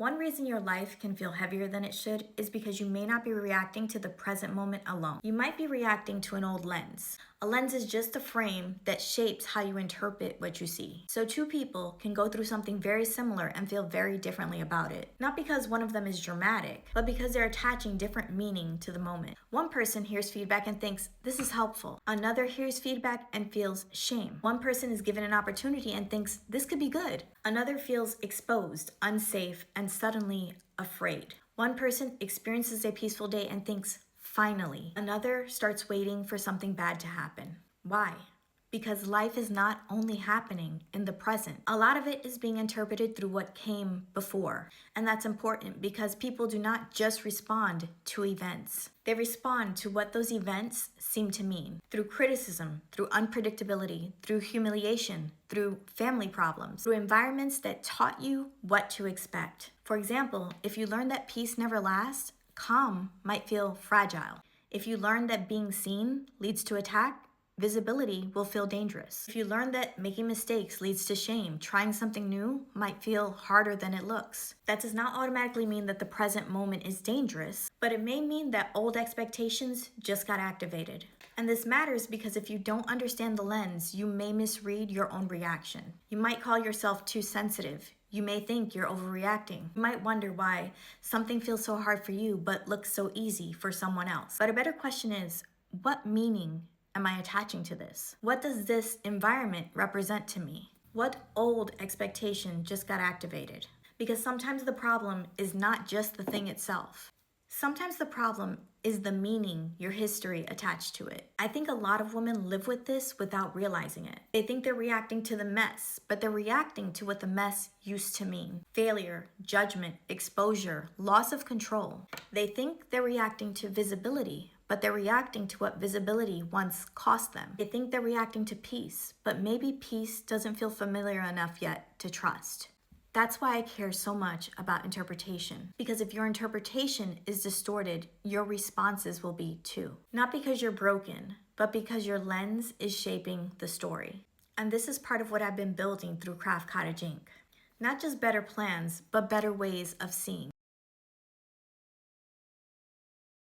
One reason your life can feel heavier than it should is because you may not be reacting to the present moment alone. You might be reacting to an old lens. A lens is just a frame that shapes how you interpret what you see. So two people can go through something very similar and feel very differently about it. Not because one of them is dramatic, but because they're attaching different meaning to the moment. One person hears feedback and thinks, this is helpful. Another hears feedback and feels shame. One person is given an opportunity and thinks, this could be good. Another feels exposed, unsafe, and suddenly afraid. One person experiences a peaceful day and thinks, finally. Another starts waiting for something bad to happen. Why? Because life is not only happening in the present. A lot of it is being interpreted through what came before. And that's important because people do not just respond to events. They respond to what those events seem to mean. Through criticism, through unpredictability, through humiliation, through family problems, through environments that taught you what to expect. For example, if you learn that peace never lasts, calm might feel fragile. If you learn that being seen leads to attack, visibility will feel dangerous. If you learn that making mistakes leads to shame, trying something new might feel harder than it looks. That does not automatically mean that the present moment is dangerous, but it may mean that old expectations just got activated. And this matters because if you don't understand the lens, you may misread your own reaction. You might call yourself too sensitive. You may think you're overreacting. You might wonder why something feels so hard for you but looks so easy for someone else. But a better question is, what meaning am I attaching to this? What does this environment represent to me? What old expectation just got activated? Because sometimes the problem is not just the thing itself. Sometimes the problem is the meaning, your history attached to it. I think a lot of women live with this without realizing it. They think they're reacting to the mess, but they're reacting to what the mess used to mean. Failure, judgment, exposure, loss of control. They think they're reacting to visibility, but they're reacting to what visibility once cost them. They think they're reacting to peace, but maybe peace doesn't feel familiar enough yet to trust. That's why I care so much about interpretation. Because if your interpretation is distorted, your responses will be too. Not because you're broken, but because your lens is shaping the story. And this is part of what I've been building through Cottage Inc. Not just better plans, but better ways of seeing.